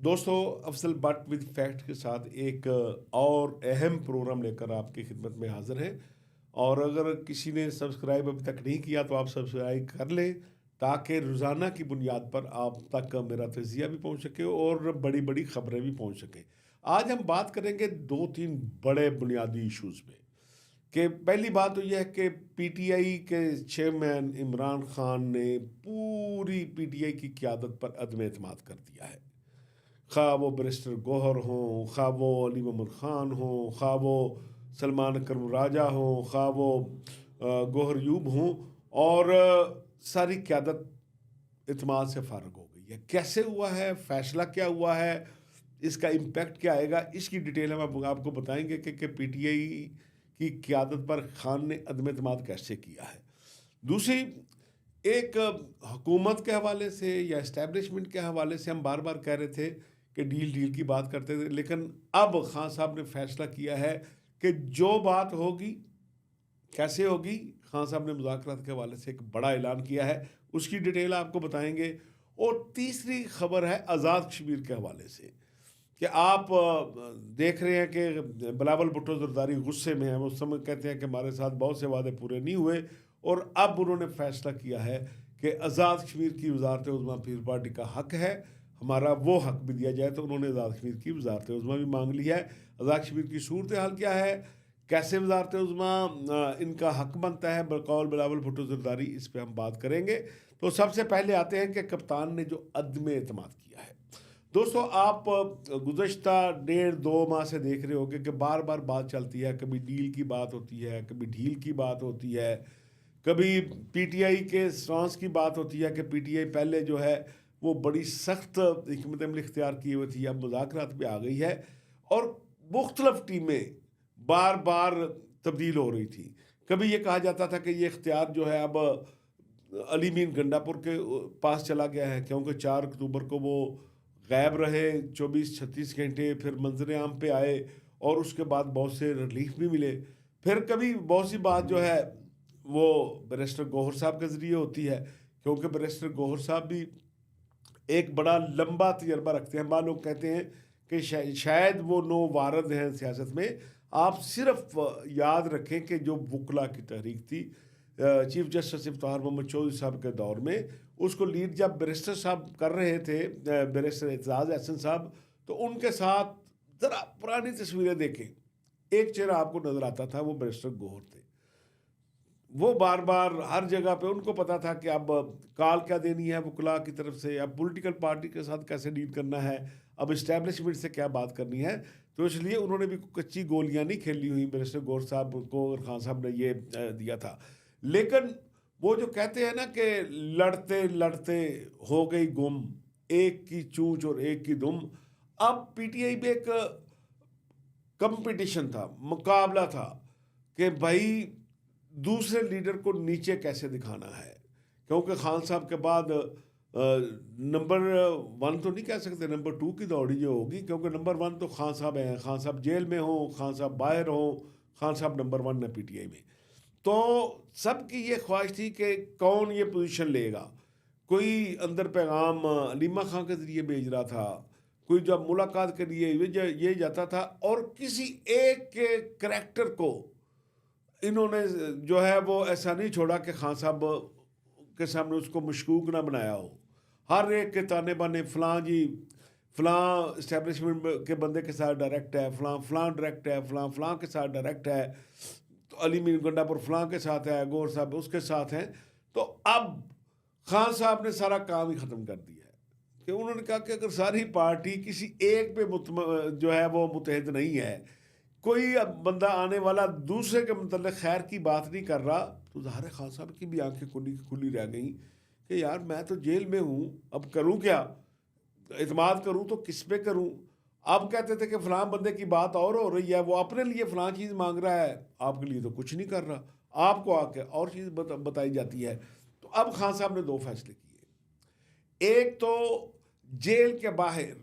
दोस्तों, Afzal but with fact के साथ एक और अहम प्रोग्राम लेकर आपकी खिदमत में हाजिर है। और अगर किसी ने सब्सक्राइब अभी तक नहीं किया तो आप सब्सक्राइब कर लें, ताकि रोज़ाना की बुनियाद पर आप तक मेरा तजिया भी पहुंच सके और बड़ी बड़ी खबरें भी पहुंच सकें। आज हम बात करेंगे दो तीन बड़े बुनियादी इश्यूज़ पे। कि पहली बात तो यह है कि पीटीआई के चेयरमैन इमरान खान ने पूरी पीटीआई की क़यादत पर अदम एतमाद कर दिया है। खा वो बैरिस्टर गौहर हों, खा वो अली मोहम्मद ख़ान हों, खा वो सलमान अकरम राजा हों, खा वो गौहर यूब हों, और सारी क़यादत इत्मीनान से फ़ारिग हो गई है। कैसे हुआ है, फ़ैसला क्या हुआ है, इसका इम्पैक्ट क्या आएगा, इसकी डिटेल हम आपको बताएंगे कि पीटीआई की क़यादत पर खान ने अदम एतमाद कैसे किया है। दूसरी, एक हुकूमत के हवाले से या इस्टेब्लिशमेंट के हवाले से हम बार बार कह रहे थे कि डील डील की बात करते थे, लेकिन अब खान साहब ने फैसला किया है कि जो बात होगी कैसे होगी। खान साहब ने मुज़ाकरात के हवाले से एक बड़ा ऐलान किया है, उसकी डिटेल आपको बताएंगे। और तीसरी खबर है आज़ाद कश्मीर के हवाले से कि आप देख रहे हैं कि बिलावल भुट्टो ज़रदारी गुस्से में है। वो उस समय कहते हैं कि हमारे साथ बहुत से वादे पूरे नहीं हुए, और अब उन्होंने फैसला किया है कि आज़ाद कश्मीर की वजारत उज़्मा पीपल्स पार्टी का हक है, हमारा वो हक भी दिया जाए। तो उन्होंने आज़ाद कश्मीर की वजारत उज़्मा भी मांग लिया है। आज़ाद कश्मीर की सूरत हाल क्या है, कैसे वजारत उज़्मा इनका हक बनता है बकौल बिलावल भुट्टो ज़रदारी, इस पर हम बात करेंगे। तो सबसे पहले आते हैं कि कप्तान ने जो अदम एतमाद किया है। दोस्तों, आप गुज़श्ता 1.5-2 माह से देख रहे होंगे कि बार बार बात चलती है, कभी डील की बात होती है, कभी ढील की बात होती है, कभी पीटीआई के स्टांस की बात होती है कि पीटीआई पहले जो है वो बड़ी सख्त हिकमत अमली इख्तियार की हुई थी, अब मुज़ाकरात पे आ गई है, और मुख्तलिफ टीमें बार बार तब्दील हो रही थी। कभी ये कहा जाता था कि ये इख्तियार जो है अब अली मीन गंडापुर के पास चला गया है, क्योंकि 4 अक्टूबर को वो गायब रहे 24-36 घंटे, फिर मंजर आम पे आए, और उसके बाद बहुत से रिलीफ भी मिले। फिर कभी बहुत सी बात जो है वो बैरिस्टर गौहर साहब के ज़रिए होती है, क्योंकि बैरिस्टर गौहर साहब भी एक बड़ा लंबा तजर्बा रखते हैं। बाद लोग कहते हैं कि शायद वो नो वारद हैं सियासत में। आप सिर्फ याद रखें कि जो वकला की तहरीक थी चीफ जस्टिस इफ्तार मोहम्मद चौधरी साहब के दौर में, उसको लीड जब बैरिस्टर साहब कर रहे थे, बैरिस्टर एतजाज़ एहसन साहब, तो उनके साथ ज़रा पुरानी तस्वीरें देखें, एक चेहरा आपको नज़र आता था, वो बैरिस्टर गौहर थे। वो बार बार हर जगह पे उनको पता था कि अब कॉल क्या देनी है वकला की तरफ से, अब पॉलिटिकल पार्टी के साथ कैसे डील करना है, अब इस्टेब्लिशमेंट से क्या बात करनी है। तो इसलिए उन्होंने भी कच्ची गोलियां नहीं खेली हुई बैरिस्टर गौर साहब को, और खान साहब ने ये दिया था। लेकिन वो जो कहते हैं ना कि लड़ते लड़ते हो गई गुम, एक की चूच और एक की दुम। अब पीटीआई में एक कंपटीशन था, मुकाबला था कि भाई दूसरे लीडर को नीचे कैसे दिखाना है, क्योंकि खान साहब के बाद नंबर 1 तो नहीं कह सकते, नंबर 2 की दौड़ी जो होगी, क्योंकि नंबर 1 तो खान साहब हैं। खान साहब जेल में हों, खान साहब बाहर हों, खान साहब नंबर 1 है पीटीआई में। तो सबकी ये ख्वाहिश थी कि कौन ये पोजीशन लेगा। कोई अंदर पैगाम अलीमा खां के ज़रिए भेज रहा था, कोई जब मुलाकात के लिए ये जाता था, और किसी एक के करैक्टर को इन्होंने जो है वो ऐसा नहीं छोड़ा कि खान साहब के सामने उसको मशकूक ना बनाया हो। हर एक के ताने बाने, फलां जी फलां इस्टेब्लिशमेंट के बंदे के साथ डायरेक्ट है, फलां फलां डायरेक्ट है, फलां फलां के साथ डायरेक्ट है, तो अली मीर गंडापुर फलां के साथ है, गौर साहब उसके साथ हैं। तो अब खान साहब ने सारा काम ही ख़त्म कर दिया है कि उन्होंने कहा कि अगर सारी पार्टी किसी एक पे जो है वो मुतहद नहीं है, कोई अब बंदा आने वाला दूसरे के मतलब खैर की बात नहीं कर रहा, तो ज़ाहिर है खान साहब की भी आंखें खुली खुली रह गई कि यार मैं तो जेल में हूँ, अब करूँ क्या, इतमाद करूँ तो किस पे करूँ। अब कहते थे कि फ़लाँ बंदे की बात और हो रही है, वो अपने लिए फ़लाँ चीज़ मांग रहा है, आपके लिए तो कुछ नहीं कर रहा, आपको आके और चीज़ बताई जाती है। तो अब खान साहब ने 2 फैसले किए। एक तो जेल के बाहर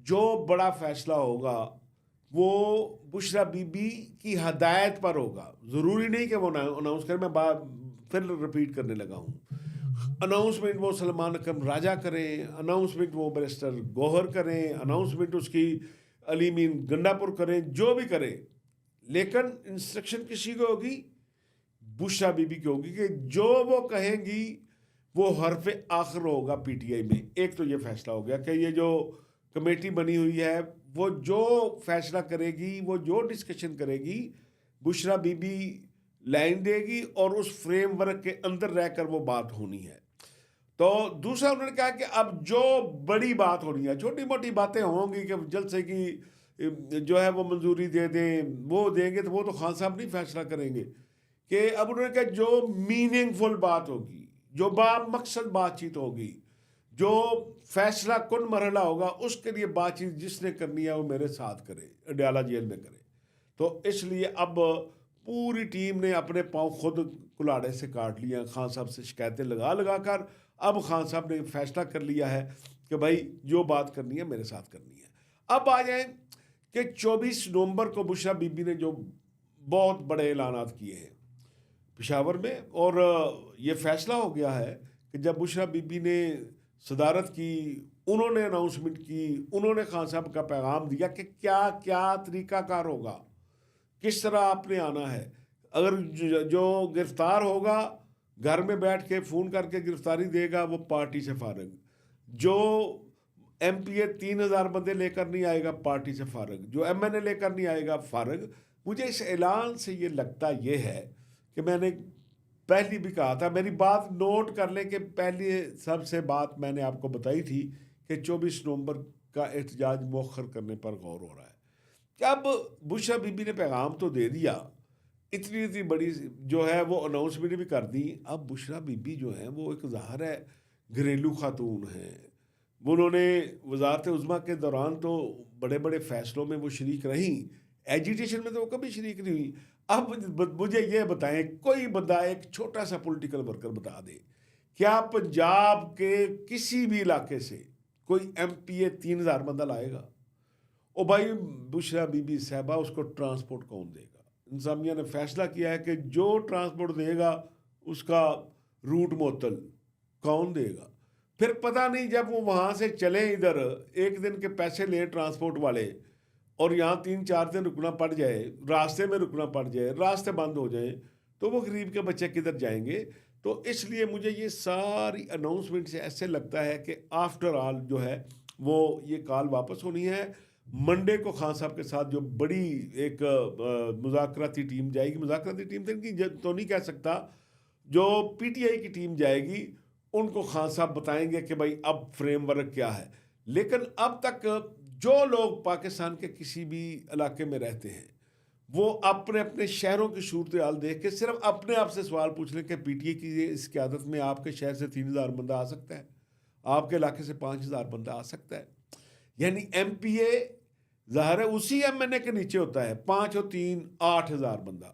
जो बड़ा फैसला होगा वो बुशरा बीबी की हदायत पर होगा। ज़रूरी नहीं कि वो अनाउंस करें, मैं फिर रिपीट करने लगा हूँ। अनाउंसमेंट वो सलमान अकरम राजा करें, अनाउंसमेंट वो बैरिस्टर गौहर करें, अनाउंसमेंट उसकी अली मीन गंडापुर करें, जो भी करें, लेकिन इंस्ट्रक्शन किसी को होगी, बुशरा बीबी की होगी कि जो वो कहेंगी वो हरफ आखिर होगा पीटीआई में। एक तो ये फैसला हो गया कि ये जो कमेटी बनी हुई है वो जो फैसला करेगी, वो जो डिस्कशन करेगी, बुशरा बीबी लाइन देगी और उस फ्रेमवर्क के अंदर रहकर वो बात होनी है। तो दूसरा उन्होंने कहा कि अब जो बड़ी बात होनी है, छोटी मोटी बातें होंगी कि जल्द से कि जो है वो मंजूरी दे दें, वो देंगे, तो वो तो खान साहब नहीं फैसला करेंगे। कि अब उन्होंने कहा जो मीनिंगफुल बात होगी, जो मकसद बातचीत होगी, जो फैसला कुन मरहला होगा, उसके लिए बातचीत जिसने करनी है वो मेरे साथ करे, अडयाला जेल में करे। तो इसलिए अब पूरी टीम ने अपने पाँव खुद कुल्हाड़े से काट लिया, खान साहब से शिकायतें लगा लगा कर। अब खान साहब ने फैसला कर लिया है कि भाई जो बात करनी है मेरे साथ करनी है। अब आ जाए कि 24 नवंबर को बुशरा बीबी ने जो बहुत बड़े ऐलानात किए हैं पेशावर में, और ये फैसला हो गया है कि जब बुशरा बीबी ने सदारत की, उन्होंने अनाउंसमेंट की, उन्होंने खान साहब का पैगाम दिया कि क्या क्या तरीकाकार होगा, किस तरह आपने आना है। अगर जो गिरफ्तार होगा घर में बैठ के फ़ोन करके गिरफ्तारी देगा वो पार्टी से फारग, जो MPA 3000 बंदे लेकर नहीं आएगा पार्टी से फारग, जो MNA लेकर नहीं आएगा फारग। मुझे इस ऐलान से ये लगता ये है कि मैंने पहली भी कहा था, मेरी बात नोट कर लें कि पहली सबसे बात मैंने आपको बताई थी कि 24 नवंबर का एहतजाज मौखर करने पर गौर हो रहा है। कि अब बुशरा बीबी ने पैगाम तो दे दिया, इतनी इतनी बड़ी जो है वो अनाउंसमेंट भी कर दी। अब बुशरा बीबी जो है वो एक ज़ाहिर है घरेलू खातून है, उन्होंने वजारत उज़्मा के दौरान तो बड़े बड़े फैसलों में वो शरीक रहीं, एजिटेशन में तो वो कभी शरीक नहीं हुई। अब मुझे ये बताएं, कोई बंदा एक छोटा सा पॉलिटिकल वर्कर बता दे, क्या पंजाब के किसी भी इलाके से कोई MPA 3000 बंदा लाएगा? ओ भाई, बुशरा बीबी साहबा, उसको ट्रांसपोर्ट कौन देगा? इंतजामिया ने फैसला किया है कि जो ट्रांसपोर्ट देगा उसका रूट मुअत्तल, कौन देगा? फिर पता नहीं जब वो वहाँ से चले इधर, एक दिन के पैसे ले ट्रांसपोर्ट वाले, और यहाँ 3-4 दिन रुकना पड़ जाए, रास्ते में रुकना पड़ जाए, रास्ते बंद हो जाए, तो वो गरीब के बच्चे किधर जाएंगे? तो इसलिए मुझे ये सारी अनाउंसमेंट से ऐसे लगता है कि आफ्टर ऑल जो है वो ये कॉल वापस होनी है। मंडे को खान साहब के साथ जो बड़ी एक मुज़ाकराती टीम जाएगी, मुज़ाकराती टीम तो नहीं कह सकता, जो PTI की टीम जाएगी उनको खान साहब बताएंगे कि भाई अब फ्रेमवर्क क्या है। लेकिन अब तक जो लोग पाकिस्तान के किसी भी इलाके में रहते हैं वो अपने अपने शहरों की सूरत हाल देख के सिर्फ अपने आप से सवाल पूछ लें कि PTI की इस क़यादत में आपके शहर से 3000 बंदा आ सकता है, आपके इलाके से 5000 बंदा आ सकता है। यानी MPA ज़ाहिर है उसी MNA के नीचे होता है, 5 और 3 8000 बंदा,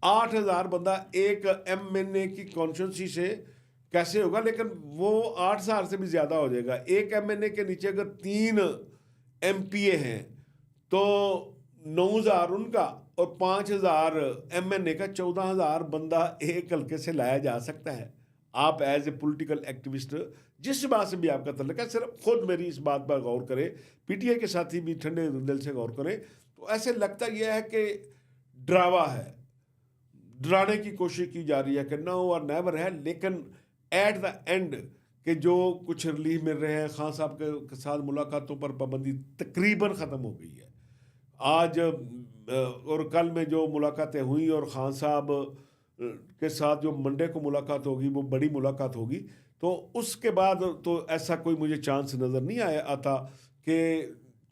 8000 बंदा एक MNA की कॉन्स्टिट्यूंसी से कैसे होगा? लेकिन वो 8000 से भी ज़्यादा हो जाएगा। एक MNA के नीचे अगर 3 MPA हैं तो 9000 उनका और 5000 MNA का, 14000 बंदा एक हल्के से लाया जा सकता है। आप एज ए पॉलिटिकल एक्टिविस्ट जिस बात से भी आपका तल्लुक है, सिर्फ खुद मेरी इस बात पर गौर करें, PTI के साथी भी ठंडे दिल से गौर करें, तो ऐसे लगता यह है कि ड्रावा है, डराने की कोशिश की जा रही है कि नाउ और नेवर है। लेकिन एट द एंड के जो कुछ रिलीफ मिल रहे हैं, खान साहब के साथ मुलाकातों पर पाबंदी तकरीबन ख़त्म हो गई है। आज और कल में जो मुलाकातें हुई और खान साहब के साथ जो मंडे को मुलाकात होगी वो बड़ी मुलाकात होगी, तो उसके बाद तो ऐसा कोई मुझे चांस नज़र नहीं आता कि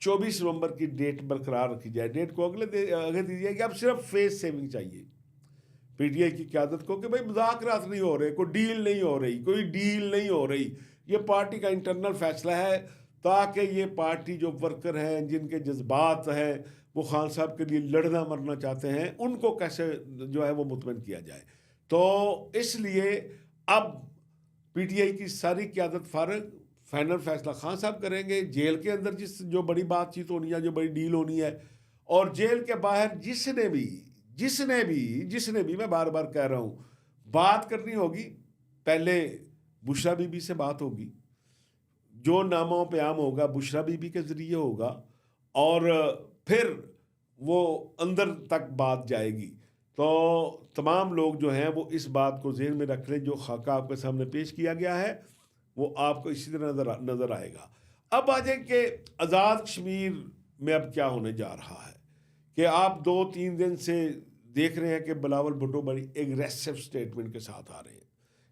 24 नवंबर की डेट बरकरार रखी जाए। डेट को आगे दी जाएगी। अब सिर्फ फेस सेविंग चाहिए PTI की क़यादत को कि भाई मुज़ाकरात नहीं हो रहे, कोई डील नहीं हो रही, कोई डील नहीं हो रही। ये पार्टी का इंटरनल फैसला है ताकि ये पार्टी जो वर्कर हैं, जिनके जज्बात हैं, वो खान साहब के लिए लड़ना मरना चाहते हैं, उनको कैसे जो है वो मुतमईन किया जाए। तो इसलिए अब PTI की सारी क़यादत फारग, फाइनल फैसला खान साहब करेंगे। जेल के अंदर जो बड़ी बातचीत होनी है, जो बड़ी डील होनी है, और जेल के बाहर जिसने भी मैं बार बार कह रहा हूँ, बात करनी होगी, पहले बुशरा बीबी से बात होगी, जो नामो प्याम होगा बुशरा बीबी के ज़रिए होगा, और फिर वो अंदर तक बात जाएगी। तो तमाम लोग जो हैं वो इस बात को ज़हन में रख लें, जो खाका आपके सामने पेश किया गया है वो आपको इसी तरह नज़र आएगा। अब आ जाए कि आज़ाद कश्मीर में अब क्या होने जा रहा है, कि आप 2-3 दिन से देख रहे हैं कि बिलावल भुट्टो बड़ी एग्रेसिव स्टेटमेंट के साथ आ रहे हैं।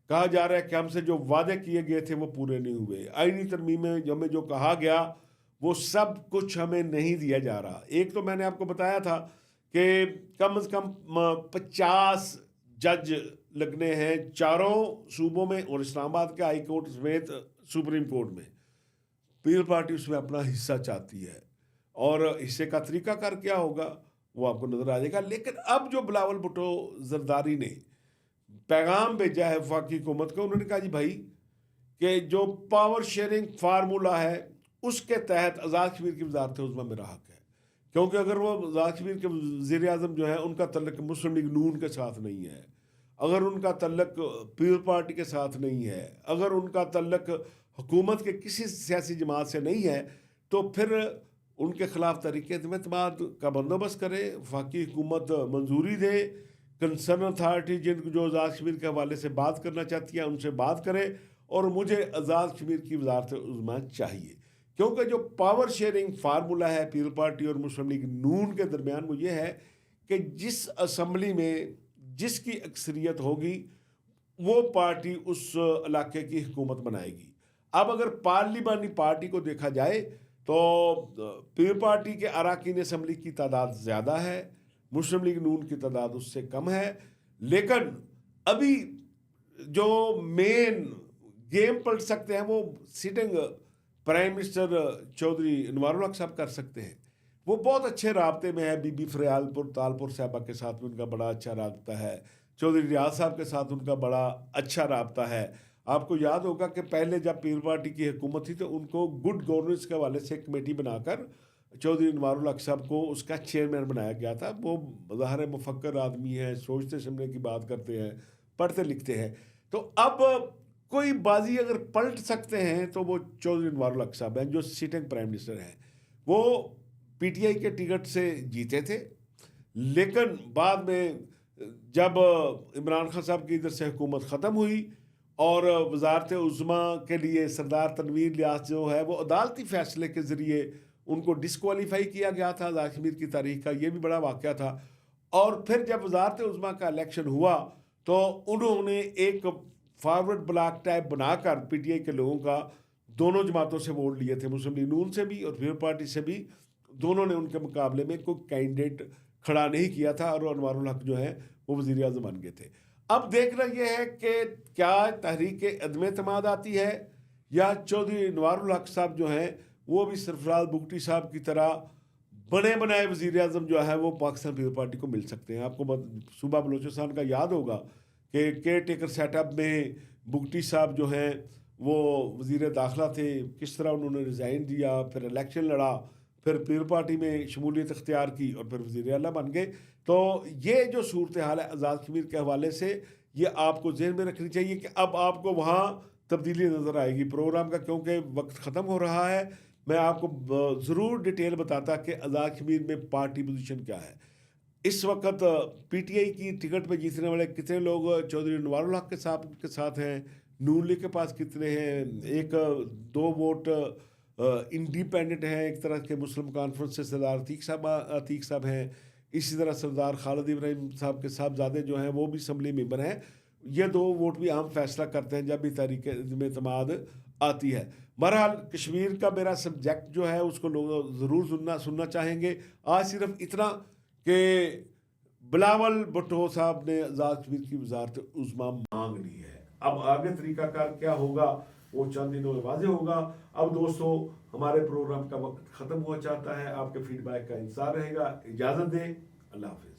कहा जा रहा है कि हमसे जो वादे किए गए थे वो पूरे नहीं हुए, आईनी तरमीम में हमें जो कहा गया वो सब कुछ हमें नहीं दिया जा रहा। एक तो मैंने आपको बताया था कि कम से कम 50 जज लगने हैं चारों सूबों में और इस्लामाबाद के हाई कोर्ट समेत सुप्रीम कोर्ट में। पीपल पार्टी उसमें अपना हिस्सा चाहती है, और हिस्से का तरीकाकार क्या होगा वो आपको नजर आ जाएगा। लेकिन अब जो बिलावल भुट्टो जरदारी ने पैगाम भेजा है वफाकी हुकूमत को, उन्होंने कहा जी भाई कि जो पावर शेयरिंग फार्मूला है उसके तहत आज़ाद कश्मीर की वजारत उज़्मा मेरा हक है, क्योंकि अगर वो आज़ाद कश्मीर के वज़ीर आज़म जो है उनका तल्लक मुस्लिम लीग नून के साथ नहीं है, अगर उनका तल्लक पीपल पार्टी के साथ नहीं है, अगर उनका तल्लक हुकूमत के किसी सियासी जमात से नहीं है, तो फिर उनके खिलाफ तरीके एतमाद का बंदोबस्त करे, वफाकी हुकूमत मंजूरी दे, कंसर्न अथॉरिटी जिनको जो आज़ाद कश्मीर के हवाले से बात करना चाहती है उनसे बात करे, और मुझे आज़ाद कश्मीर की वजारत उज़्मा चाहिए। क्योंकि जो पावर शेयरिंग फार्मूला है पीपल पार्टी और मुस्लिम लीग नून के दरमियान वो ये है कि जिस असम्बली में जिसकी अक्सरियत होगी वो पार्टी उस इलाके की हुकूमत बनाएगी। अब अगर पार्लिमानी पार्टी को देखा जाए तो पीपल पार्टी के अराकीन असम्बली की तादाद ज़्यादा है, मुस्लिम लीग नून की तादाद उससे कम है, लेकिन अभी जो मेन गेम पलट सकते हैं वो sitting prime minister Chaudhary Anwarul Haq साहब कर सकते हैं। वो बहुत अच्छे राब्ते में है, बीबी फरियालपुर तालपुर साहबा के साथ भी उनका बड़ा अच्छा राब्ता है, चौधरी रियाज साहब के साथ उनका बड़ा अच्छा राब्ता है। आपको याद होगा कि पहले जब पीपल पार्टी की हुकूमत थी तो उनको गुड गवर्नेंस के हवाले से कमेटी बनाकर चौधरी अनवारुल हक साहब को उसका चेयरमैन बनाया गया था। वो ज़ाहिर मुफक्कर आदमी है, सोचते समझने की बात करते हैं, पढ़ते लिखते हैं। तो अब कोई बाजी अगर पलट सकते हैं तो वो चौधरी अनवारुल हक साहब हैं, जो सिटिंग प्राइम मिनिस्टर हैं। वो पीटीआई के टिकट से जीते थे, लेकिन बाद में जब इमरान खान साहब की इधर से हुकूमत ख़त्म हुई और वजारत उज़्मा के लिए सरदार तनवीर लियास जो है वो अदालती फ़ैसले के ज़रिए उनको डिस्क्वालीफाई किया गया था। आज़ाद कश्मीर की तारीख का ये भी बड़ा वाक़या था। और फिर जब वजारत उज़्मा का इलेक्शन हुआ तो उन्होंने एक फॉरवर्ड ब्लॉक टाइप बनाकर पीटीआई के लोगों का दोनों जमातों से वोट लिए थे, मुस्लिम लीग नून से भी और पीपल पार्टी से भी। दोनों ने उनके मुकाबले में कोई कैंडिडेट खड़ा नहीं किया था और अनवारुल हक जो है वो वज़ीर आज़म बन गए थे। अब देखना यह है कि क्या तहरीक अदम एतमाद आती है या चौधरी अनवारुल हक साहब जो हैं वो भी सरफराज बुगटी साहब की तरह बने बनाए वज़ीर आज़म जो है वो पाकिस्तान पीपल पार्टी को मिल सकते हैं। आपको सूबा बलूचिस्तान का याद होगा कि केयर टेकर सेटअप में बुगटी साहब जो हैं वो वज़ीर दाखिला थे, किस तरह उन्होंने रिज़ाइन दिया, फिर इलेक्शन लड़ा, फिर पीपल पार्टी में शमूलियत अख्तियार की और फिर वज़ीर आला बन गए। तो ये जो सूरत हाल है आज़ाद कश्मीर के हवाले से, ये आपको जहन में रखनी चाहिए कि अब आपको वहाँ तब्दीली नज़र आएगी प्रोग्राम का, क्योंकि वक्त ख़त्म हो रहा है। मैं आपको ज़रूर डिटेल बताता कि आज़ाद कश्मीर में पार्टी पोजीशन क्या है। इस वक्त पीटीआई की टिकट पे जीतने वाले कितने लोग चौधरी अनवारुल हक के साथ हैं, नून लीग के पास कितने हैं, 1-2 वोट इंडिपेंडेंट हैं, एक तरह के मुस्लिम कॉन्फ्रेंस से सरदार अतीक साहब हैं, इसी तरह सरदार खालिद इब्राहिम साहब के साहबजादे जो हैं वो भी असम्बली मेंबर हैं। ये 2 वोट भी अहम फैसला करते हैं जब भी तहरीक अदम एतमाद आती है। बहरहाल कश्मीर का मेरा सब्जेक्ट जो है उसको लोग ज़रूर सुनना चाहेंगे। आज सिर्फ इतना कि बिलावल भुट्टो साहब ने आज़ाद कश्मीर की वजारत उज़्मा मांग ली है। अब आगे तरीकाकार क्या होगा वो चंद दिनों में वाज़ेह होगा। अब दोस्तों हमारे प्रोग्राम का वक्त ख़त्म हुआ चाहता है, आपके फीडबैक का इंतज़ार रहेगा। इजाज़त दें, अल्लाह हाफ़िज़।